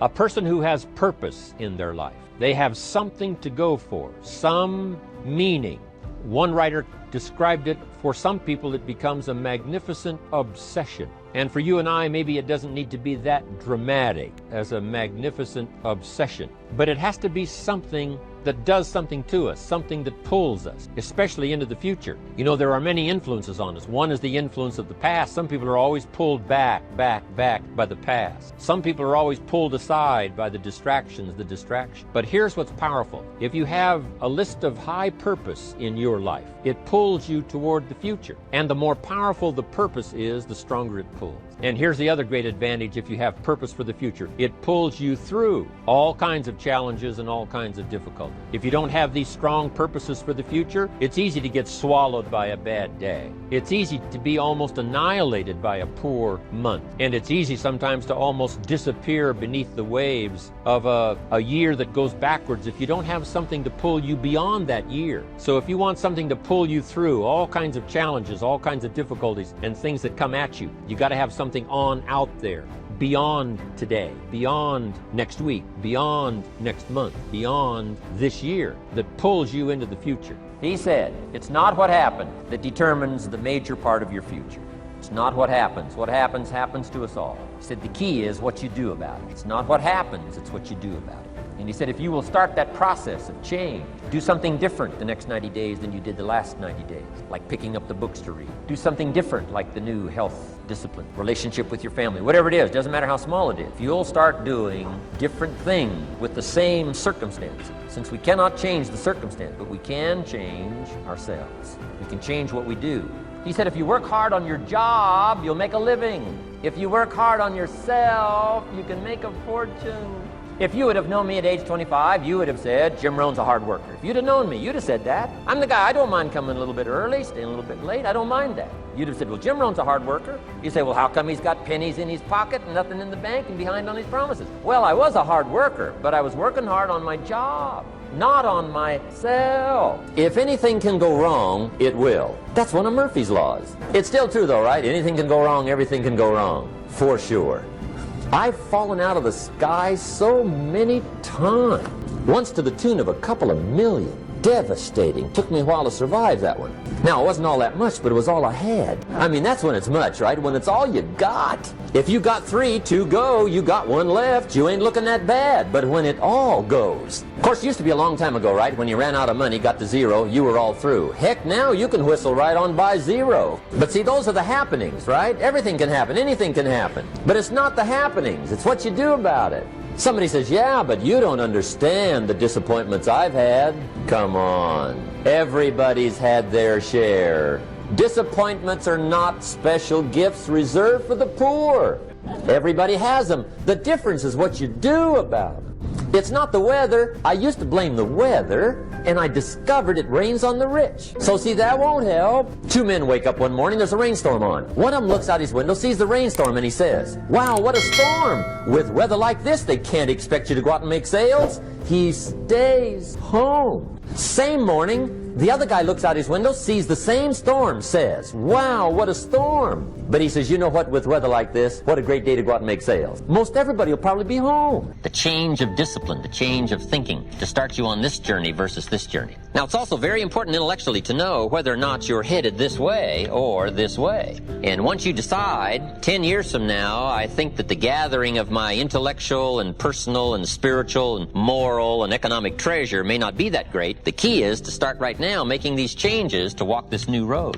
A person who has purpose in their life. They have something to go for, some meaning. One writer described it, for some people it becomes a magnificent obsession. And for you and I, maybe it doesn't need to be that dramatic as a magnificent obsession. But it has to be something that does something to us, something that pulls us, especially into the future. You know, there are many influences on us. One is the influence of the past. Some people are always pulled back by the past. Some people are always pulled aside by the distractions, the distraction. But here's what's powerful. If you have a list of high purpose in your life, it pulls you toward the future. And the more powerful the purpose is, the stronger it pulls. And here's the other great advantage if you have purpose for the future. It pulls you through all kinds of challenges and all kinds of difficulties. If you don't have these strong purposes for the future, it's easy to get swallowed by a bad day. It's easy to be almost annihilated by a poor month. And it's easy sometimes to almost disappear beneath the waves of a year that goes backwards if you don't have something to pull you beyond that year. So if you want something to pull you through all kinds of challenges, all kinds of difficulties and things that come at you, you got to have something on out there. Beyond today, beyond next week, beyond next month, beyond this year, that pulls you into the future. He said, it's not what happened that determines the major part of your future. It's not what happens. What happens, happens to us all. He said, the key is what you do about it. It's not what happens, it's what you do about it. And he said, if you will start that process of change, do something different the next 90 days than you did the last 90 days, like picking up the books to read. Do something different, like the new health discipline, relationship with your family, whatever it is, doesn't matter how small it is. If you'll start doing different things with the same circumstances, since we cannot change the circumstance, but we can change ourselves. We can change what we do. He said, if you work hard on your job, you'll make a living. If you work hard on yourself, you can make a fortune. If you would have known me at age 25, you would have said, Jim Rohn's a hard worker. If you'd have known me, you'd have said that. I'm the guy, I don't mind coming a little bit early, staying a little bit late, I don't mind that. You'd have said, well, Jim Rohn's a hard worker. You say, well, how come he's got pennies in his pocket and nothing in the bank and behind on his promises? Well, I was a hard worker, but I was working hard on my job, not on myself. If anything can go wrong, it will. That's one of Murphy's laws. It's still true though, right? Anything can go wrong, everything can go wrong. For sure. I've fallen out of the sky so many times. Once to the tune of a couple of million. Devastating. Took me a while to survive that one. Now, it wasn't all that much, but it was all I had. I mean, that's when it's much, right? When it's all you got. If you got 3, 2 go, you got 1 left, you ain't looking that bad. But when it all goes. Of course, it used to be a long time ago, right? When you ran out of money, got to 0, you were all through. Heck, now you can whistle right on by 0. But see, those are the happenings, right? Everything can happen, anything can happen. But it's not the happenings, it's what you do about it. Somebody says, yeah, but you don't understand the disappointments I've had. Come on. Everybody's had their share. Disappointments are not special gifts reserved for the poor. Everybody has them. The difference is what you do about them. It's not the weather. I used to blame the weather, and I discovered it rains on the rich. So see, that won't help. 2 men wake up one morning, there's a rainstorm on. One of them looks out his window, sees the rainstorm, and he says, wow, what a storm. With weather like this, they can't expect you to go out and make sales. He stays home. Same morning, the other guy looks out his window, sees the same storm, says, wow, what a storm. But he says, you know what, with weather like this, what a great day to go out and make sales. Most everybody will probably be home. The change of discipline, the change of thinking, to start you on this journey versus this journey. Now, it's also very important intellectually to know whether or not you're headed this way or this way. And once you decide, 10 years from now, I think that the gathering of my intellectual and personal and spiritual and moral and economic treasure may not be that great. The key is to start right now making these changes to walk this new road.